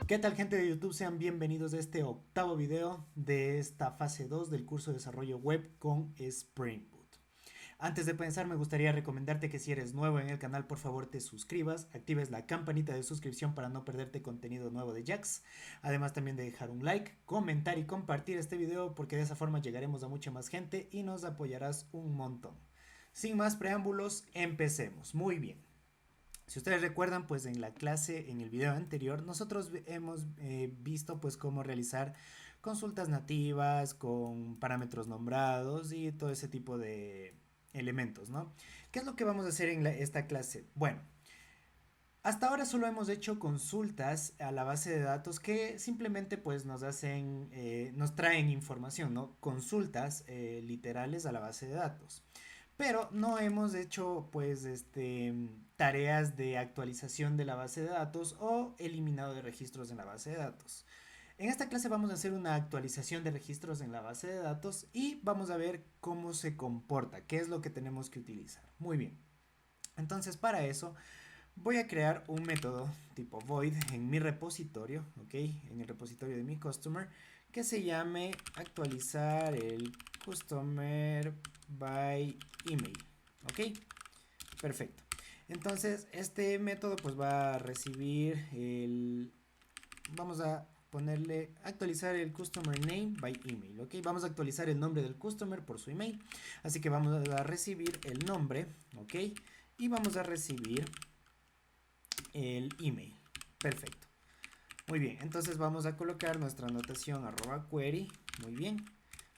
¿Qué tal, gente de YouTube? Sean bienvenidos a este octavo video de esta fase 2 del curso de desarrollo web con Spring Boot. Antes de pensar, me gustaría recomendarte que si eres nuevo en el canal, por favor te suscribas, actives la campanita de suscripción para no perderte contenido nuevo de Jax. Además también de dejar un like, comentar y compartir este video porque de esa forma llegaremos a mucha más gente y nos apoyarás un montón. Sin más preámbulos, empecemos. Muy bien. Si ustedes recuerdan, pues en la clase, en el video anterior, nosotros hemos visto pues cómo realizar consultas nativas con parámetros nombrados y todo ese tipo de elementos, ¿no? ¿Qué es lo que vamos a hacer en esta clase? Bueno, hasta ahora solo hemos hecho consultas a la base de datos que simplemente pues nos hacen, nos traen información, ¿no? Consultas literales a la base de datos. Pero no hemos hecho pues tareas de actualización de la base de datos o eliminado de registros en la base de datos. En esta clase vamos a hacer una actualización de registros en la base de datos y vamos a ver cómo se comporta, qué es lo que tenemos que utilizar. Muy bien. Entonces para eso voy a crear un método tipo void en mi repositorio, ¿ok? En el repositorio de mi customer que se llame actualizar el customer by email, ¿ok? Perfecto. Entonces este método pues va a recibir el... Vamos a ponerle actualizar el customer name by email, ¿ok? Vamos a actualizar el nombre del customer por su email. Así que vamos a recibir el nombre, ¿ok? Y vamos a recibir el email. Perfecto. Muy bien, entonces vamos a colocar nuestra anotación @query. Muy bien.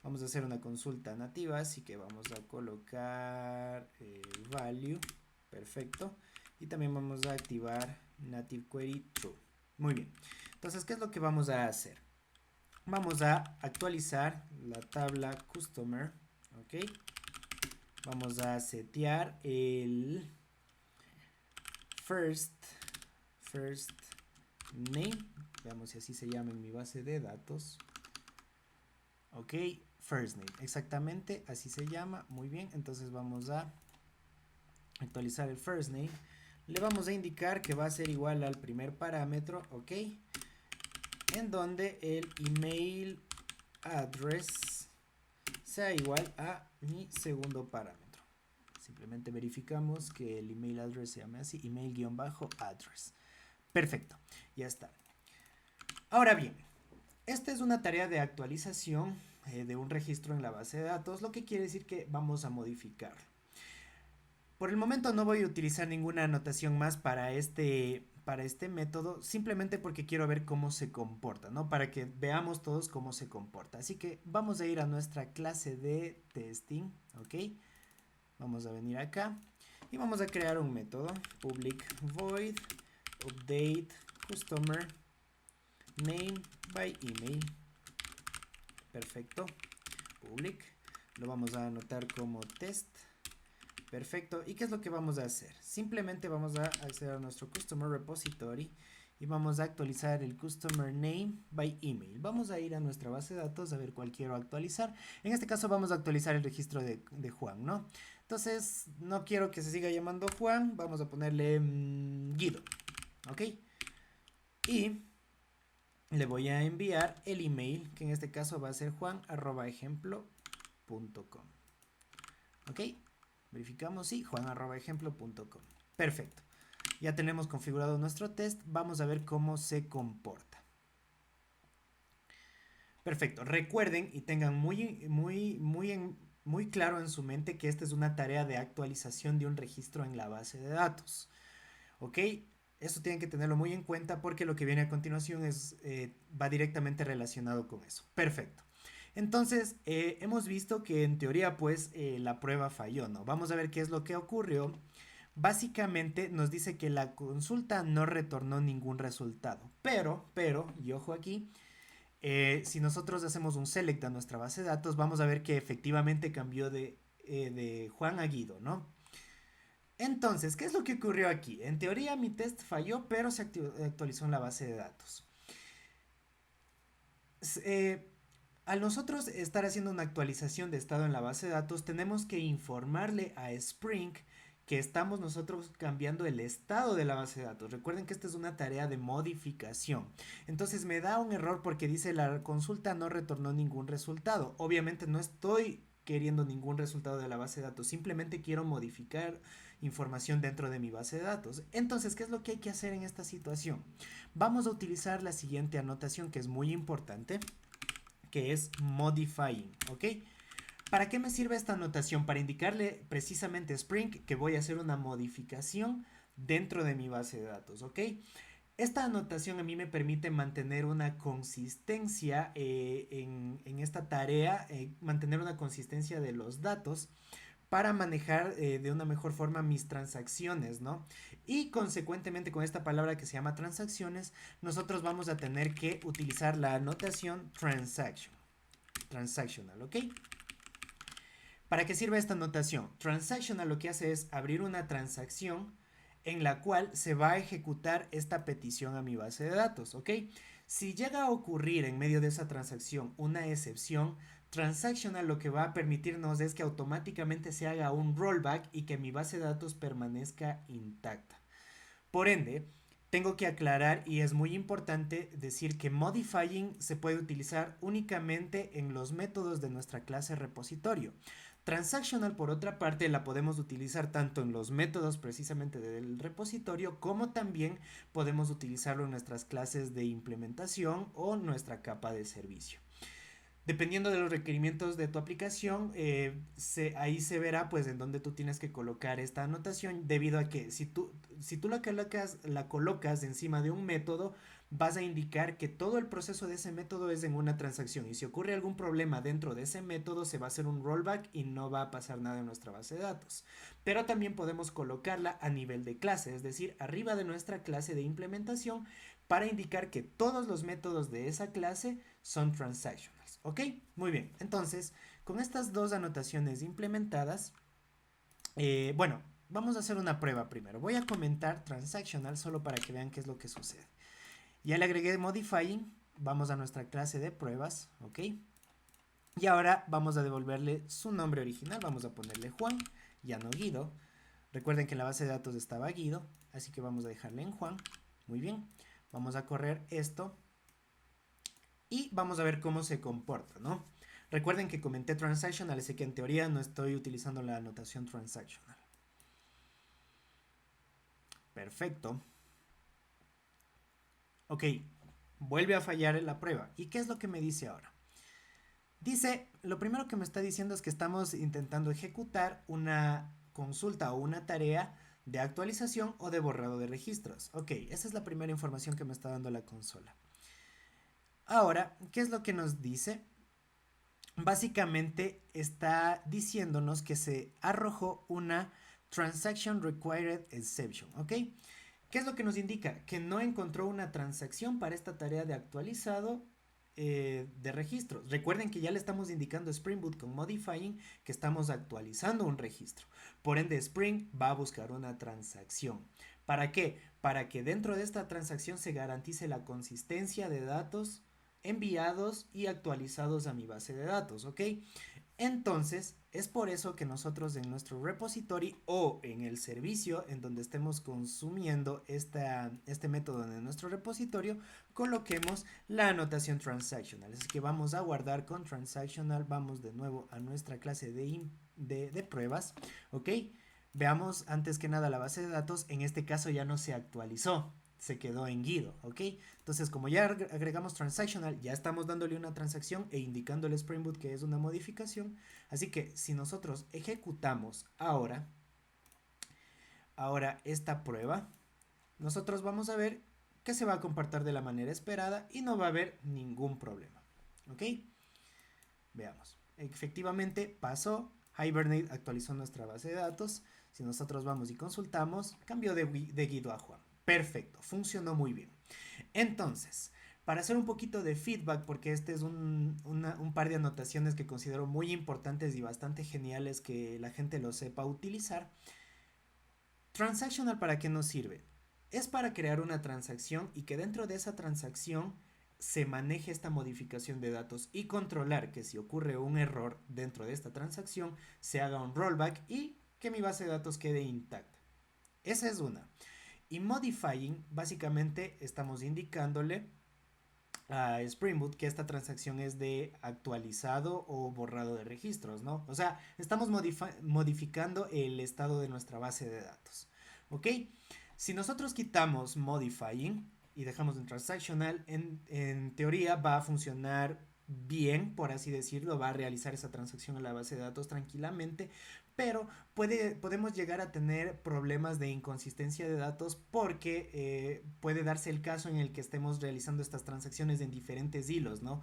Vamos a hacer una consulta nativa, así que vamos a colocar value. Perfecto. Y también vamos a activar native query true. Muy bien. Entonces, ¿qué es lo que vamos a hacer? Vamos a actualizar la tabla customer. Ok. Vamos a setear el first name, veamos si así se llama en mi base de datos. Ok, first name, exactamente así se llama. Muy bien, entonces vamos a actualizar el first name. Le vamos a indicar que va a ser igual al primer parámetro, ok, en donde el email address sea igual a mi segundo parámetro. Simplemente verificamos que el email address se llame así, email-address. Perfecto, ya está. Ahora bien, esta es una tarea de actualización de un registro en la base de datos, lo que quiere decir que vamos a modificarlo. Por el momento no voy a utilizar ninguna anotación más para este método, simplemente porque quiero ver cómo se comporta, ¿no? Para que veamos todos cómo se comporta. Así que vamos a ir a nuestra clase de testing, ¿ok? Vamos a venir acá y vamos a crear un método public void update customer name by email. Perfecto. Public. Lo vamos a anotar como test. Perfecto. ¿Y qué es lo que vamos a hacer? Simplemente vamos a acceder a nuestro customer repository y vamos a actualizar el customer name by email. Vamos a ir a nuestra base de datos a ver cuál quiero actualizar. En este caso vamos a actualizar el registro de Juan, ¿no? Entonces no quiero que se siga llamando Juan. Vamos a ponerle Guido. ¿Ok? Y le voy a enviar el email, que en este caso va a ser juan@ejemplo.com. ¿Ok? Verificamos, sí, juan@ejemplo.com. Perfecto. Ya tenemos configurado nuestro test. Vamos a ver cómo se comporta. Perfecto. Recuerden y tengan muy claro en su mente que esta es una tarea de actualización de un registro en la base de datos. ¿Ok? Eso tienen que tenerlo muy en cuenta porque lo que viene a continuación va directamente relacionado con eso. Perfecto. Entonces, hemos visto que en teoría, pues, la prueba falló, ¿no? Vamos a ver qué es lo que ocurrió. Básicamente nos dice que la consulta no retornó ningún resultado. Y ojo aquí, si nosotros hacemos un select a nuestra base de datos, vamos a ver que efectivamente cambió de Juan a Guido, ¿no? Entonces, ¿qué es lo que ocurrió aquí? En teoría mi test falló, pero se actualizó en la base de datos. Al nosotros estar haciendo una actualización de estado en la base de datos, tenemos que informarle a Spring que estamos nosotros cambiando el estado de la base de datos. Recuerden que esta es una tarea de modificación. Entonces me da un error porque dice la consulta no retornó ningún resultado. Obviamente no estoy queriendo ningún resultado de la base de datos, simplemente quiero modificar información dentro de mi base de datos. Entonces, ¿qué es lo que hay que hacer en esta situación? Vamos a utilizar la siguiente anotación que es muy importante, que es modifying, ¿ok? ¿Para qué me sirve esta anotación? Para indicarle precisamente a Spring que voy a hacer una modificación dentro de mi base de datos, ¿ok? Esta anotación a mí me permite mantener una consistencia en esta tarea, mantener una consistencia de los datos para manejar de una mejor forma mis transacciones, ¿no? Y consecuentemente con esta palabra que se llama transacciones, nosotros vamos a tener que utilizar la anotación transactional, ¿ok? ¿Para qué sirve esta notación? Transactional lo que hace es abrir una transacción en la cual se va a ejecutar esta petición a mi base de datos, ¿ok? Si llega a ocurrir en medio de esa transacción una excepción, transactional lo que va a permitirnos es que automáticamente se haga un rollback y que mi base de datos permanezca intacta. Por ende, tengo que aclarar y es muy importante decir que modifying se puede utilizar únicamente en los métodos de nuestra clase repositorio. Transactional, por otra parte, la podemos utilizar tanto en los métodos precisamente del repositorio como también podemos utilizarlo en nuestras clases de implementación o nuestra capa de servicio. Dependiendo de los requerimientos de tu aplicación, ahí se verá pues en dónde tú tienes que colocar esta anotación, debido a que si tú la colocas encima de un método, vas a indicar que todo el proceso de ese método es en una transacción, y si ocurre algún problema dentro de ese método se va a hacer un rollback y no va a pasar nada en nuestra base de datos. Pero también podemos colocarla a nivel de clase, es decir, arriba de nuestra clase de implementación, para indicar que todos los métodos de esa clase son transactionals, ¿ok? Muy bien, entonces, con estas dos anotaciones implementadas, bueno, vamos a hacer una prueba primero. Voy a comentar transactional solo para que vean qué es lo que sucede. Ya le agregué modifying, vamos a nuestra clase de pruebas, ¿ok? Y ahora vamos a devolverle su nombre original, vamos a ponerle Juan, ya no Guido. Recuerden que en la base de datos estaba Guido, así que vamos a dejarle en Juan. Muy bien, vamos a correr esto y vamos a ver cómo se comporta, ¿no? Recuerden que comenté transactional, así que en teoría no estoy utilizando la anotación transactional. Perfecto. Ok, vuelve a fallar en la prueba. ¿Y qué es lo que me dice ahora? Dice, lo primero que me está diciendo es que estamos intentando ejecutar una consulta o una tarea de actualización o de borrado de registros. Ok, esa es la primera información que me está dando la consola. Ahora, ¿qué es lo que nos dice? Básicamente está diciéndonos que se arrojó una Transaction Required Exception, ¿ok? ¿Qué es lo que nos indica? Que no encontró una transacción para esta tarea de actualizado de registros. Recuerden que ya le estamos indicando a Spring Boot con Modifying que estamos actualizando un registro. Por ende, Spring va a buscar una transacción. ¿Para qué? Para que dentro de esta transacción se garantice la consistencia de datos enviados y actualizados a mi base de datos, ¿ok? Entonces, es por eso que nosotros en nuestro repository o en el servicio en donde estemos consumiendo este método en nuestro repositorio, coloquemos la anotación transactional. Así que vamos a guardar con transactional, vamos de nuevo a nuestra clase de pruebas, ¿ok? Veamos antes que nada la base de datos, en este caso ya no se actualizó, se quedó en Guido, ¿ok? Entonces, como ya agregamos transactional, ya estamos dándole una transacción e indicándole a Spring Boot que es una modificación. Así que si nosotros ejecutamos ahora esta prueba, nosotros vamos a ver que se va a comportar de la manera esperada y no va a haber ningún problema, ¿ok? Veamos. Efectivamente pasó, Hibernate actualizó nuestra base de datos. Si nosotros vamos y consultamos, cambió de Guido a Juan. Perfecto, funcionó muy bien. Entonces, para hacer un poquito de feedback, porque este es un par de anotaciones que considero muy importantes y bastante geniales que la gente lo sepa utilizar. Transactional, ¿para qué nos sirve? Es para crear una transacción y que dentro de esa transacción se maneje esta modificación de datos y controlar que si ocurre un error dentro de esta transacción se haga un rollback y que mi base de datos quede intacta. Esa es una. Y modifying, básicamente estamos indicándole a Spring Boot que esta transacción es de actualizado o borrado de registros, ¿no? O sea, estamos modificando el estado de nuestra base de datos, ¿ok? Si nosotros quitamos modifying y dejamos en transactional, en teoría va a funcionar bien, por así decirlo, va a realizar esa transacción en la base de datos tranquilamente, pero podemos llegar a tener problemas de inconsistencia de datos porque puede darse el caso en el que estemos realizando estas transacciones en diferentes hilos, ¿no?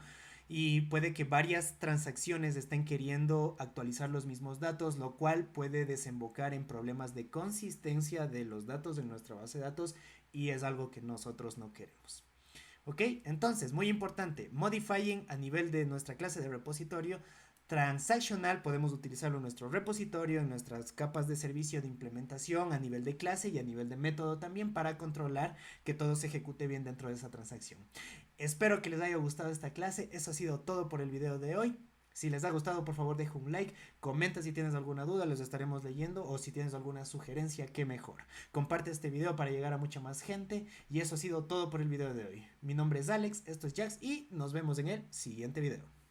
Y puede que varias transacciones estén queriendo actualizar los mismos datos, lo cual puede desembocar en problemas de consistencia de los datos en nuestra base de datos y es algo que nosotros no queremos. ¿Ok? Entonces, muy importante, modifying a nivel de nuestra clase de repositorio. Transactional podemos utilizarlo en nuestro repositorio, en nuestras capas de servicio de implementación a nivel de clase y a nivel de método también para controlar que todo se ejecute bien dentro de esa transacción. Espero que les haya gustado esta clase. Eso ha sido todo por el video de hoy. Si les ha gustado, por favor deja un like, comenta si tienes alguna duda, los estaremos leyendo, o si tienes alguna sugerencia, qué mejor. Comparte este video para llegar a mucha más gente y eso ha sido todo por el video de hoy. Mi nombre es Alex, esto es Jax y nos vemos en el siguiente video.